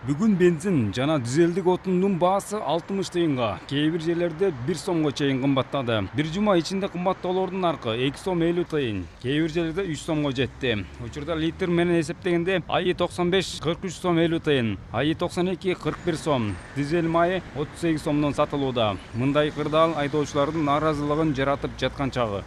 Бүгүн бензин жана дизелдик отундун баасы 60 тыйынга, кээ бир жерлерде 1 сомго чейин кымбаттады. Бир жума ичинде кымбаттоолордун наркы 2 сом 50 тыйын, кээ бир жерлерде 3 сомго жетти. Учурда литр менен эсептегенде АИ 95 43 сом 50 тыйын, АИ 92 41 сом, дизель майы 38 сомдон сатылууда. Мындай кырдаал айдоочулардын нааразылыгын жаратып жаткан чагы.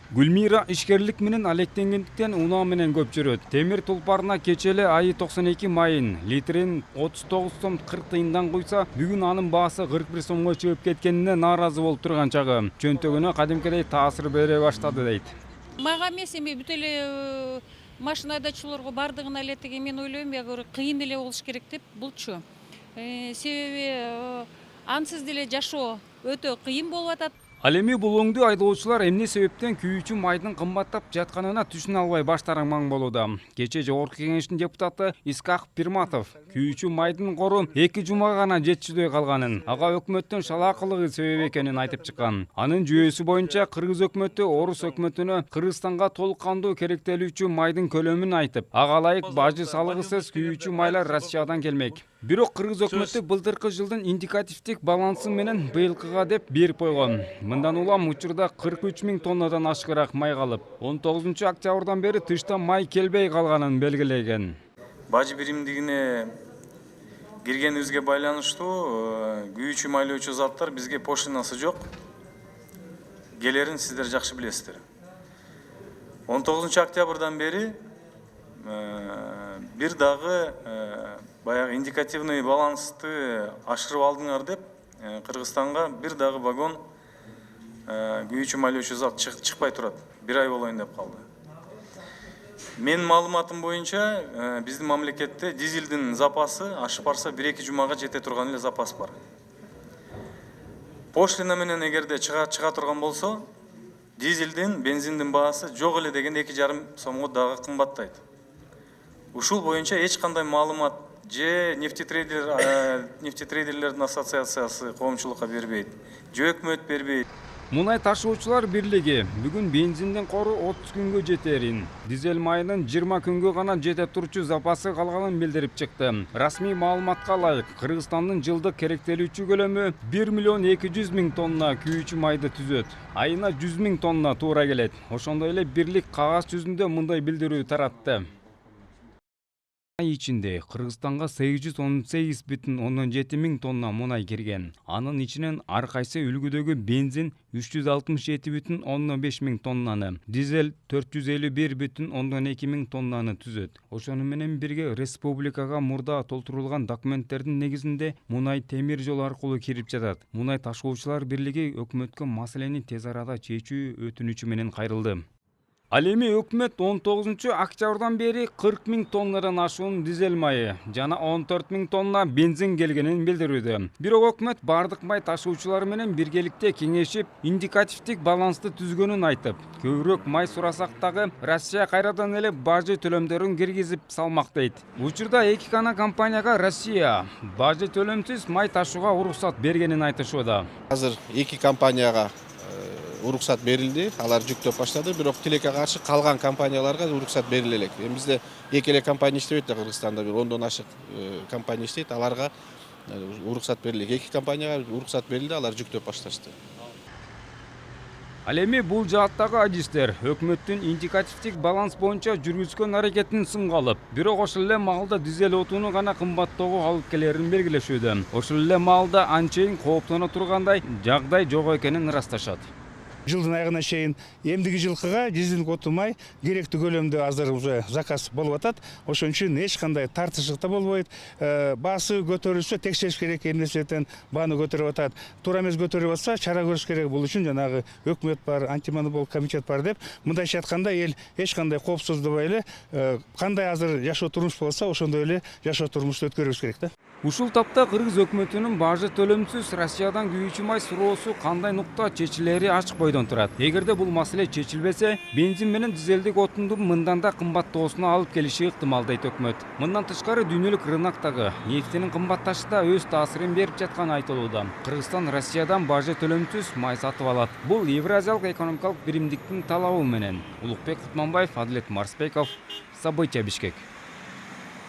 Гүлмира ишкерлик менен алектенгендиктен унаа менен көп жүрөт. Темир тулпарына кечеле АИ 92 майын литрин 39 сом 40 тыйындан куйса, бүгүн анын баасы 41 сомго чыгып кеткенине нааразы болуп турган чагы. Чөнтөгүнө кадимкидей таасир бере баштады дейт. Мага эмес, эми бүт эле машина айдоочулорго бардыгына эле теге мен ойлойм, кыйын эле болуш керек деп булчу. Себеби ансыз деле жашоо өтө кыйын болуп атат. Ал эми бул оңду айдоочулар эмне себептен күйүүчү майдын кымбаттап жатканына түшүнө албай баштары маң болууда. Кечээ жогорку кеңештин депутаты Искак Пирматов күйүүчү майдын кору 2 жумага гана жетчүдөй калганын, ага өкмөттүн шалаакылыгы себеп экенин айтып чыккан. Анын жүйөсү боюнча Кыргыз өкмөтү Орус өкмөтүнө Кыргызстанга толук кандуу керектелүүчү майдын көлөмүн айтып, ага ылайык бажы салыгысыз күйүүчү майлар Россиядан келмек. Бирок Кыргыз өкмөтү былтыркы жылдын индикативдик балансы менен быйылкыга деп берип койгон. Мындан улам учурда 43 000 тоннадан ашыгыраак май калып, 19 октябрдан бери тышта май келбей калганын белгилеген. Бажы биримдигине киргенибизге байланыштуу күйүүчү майлоочу заттар бизге пошлинасы жок. Келерин сиздер жакшы билесиздер. 19 октябрдан бери бир дагы баягы индикативный балансты ашырып алдыңар деп Кыргызстанга бир дагы вагон күйүүчү майлоочу зат чыкпай турат. Бир ай болоюн деп калды. Менин маалыматым боюнча биздин мамлекетте дизелдин запасы ашып барса 1-2 жумага жете турган эле запас бар. Пошлина менен эгерде чыга турган болсо, дизелдин, бензиндин баасы жок эле дегенде 2,5 сомго дагы кымбаттайт. Ушул боюнча эч кандай маалымат же нефтетрейдерлердин ассоциациясы коомчулукка бербейт, же өкмөт бербейт. Мунай ташуучулар бирлиги бүгүн бензиндин кору 30 күнгө жетерин, дизель майынын 20 күнгө гана жете турчу запасы калганын билдирип чыкты. Расмий маалыматка ылайык, Кыргызстандын жылдык керектелүүчү көлөмү 1 200 000 тонна күйүүчү майды түзөт. Айына 100 000 тонна туура келет. Ошондой эле бирлик кагаз жүзүндө мындай билдирүү таратты. Ай ичинде Кыргызстанга 818,7 000 тонна мунай кирген. Анын ичинен ар кайсы үлгүдөгү бензин 367,5 000 тоннаны, дизель 451,2 000 тоннаны түзөт. Ошону менен бирге республикага мурда толтурулган документтердин негизинде мунай темир жол аркылуу кирип жатат. Мунай ташуучулар бирлиги өкмөткө маселени тез арада чечүү өтүнүчү менен кайрылды. Ал эми өкмөт 19 октябрдан бери 40 000 тоннадан ашуун дизель майы жана 14 000 тонна бензин келгенин билдирүүдө. Бирок өкмөт бардык май ташуучулары менен биргеликте кеңешип, индикативдик балансты түзгөнүн айтып, көбүрөөк май сурасак дагы Россия кайрадан эле бажы төлөмдөрүн киргизип салмак дейт. Учурда эки гана компанияга Россия бажы төлөмсүз май ташууга уруксат бергенин айтышууда. Азыр эки компанияга уруксат берилди, алар жүктөп баштады, бирок тилекке каршы калган компанияларга уруксат бериле элек. Эми бизде эки эле компания иштебейт да, Кыргызстанда бир 10дон ашык компания иштейт, аларга уруксат берилди. Эки компанияга уруксат берилди, алар жүктөп башташты. Ал эми бул жааттагы адистер өкмөттүн индикативдик баланс боюнча жүргүзгөн аракетин сынга алып, бирок ошол эле маалда дизель отуну гана кымбаттоого алып келерин белгилешүүдө. Ошол эле маалда анчейин кооптоно тургандай жагдай жок экенин ырасташат. Жылдын айына чейин эмдиги жылкыга дизель оту-май керектүү көлөмдө азыр уже заказ болуп атат. Ошон үчүн эч кандай тартыштык да болбойт. Баасы көтөрүлсө текшериш керек, эмнесетен бааны көтөрүп атат. Туура эмес көтөрүп атса, чара көрүш керек. Бул үчүн жанагы өкмөт бар, антимонопол комитет бар деп, мындайча айтканда эл эч кандай коопсуздубай эле кандай азыр жашоо турмуш болсо, ошондой эле жашоо турмушту өткөрүбүз керек да. Ушул тапта Кыргыз өкмөтүнүн бажы төлөмсүз Россиядан күйүүчү май суроосу кандай нукта чечилери ачык бойдон турат. Эгерде бул маселе чечилбесе, бензин менен дизелдик отундун мындан да кымбаттоосуна алып келиши ыктымал дейт өкмөт. Мындан тышкары дүйнөлүк рыноктогу нефтинин кымбатташы да өз таасирин берип жатканы айтылууда. Кыргызстан Россиядан бажы төлөмсүз май сатып алат. Бул Евразиялык экономикалык биримдиктин талабы менен. Улукбек Кутманбаев, Адилет Марсбеков, События, Бишкек.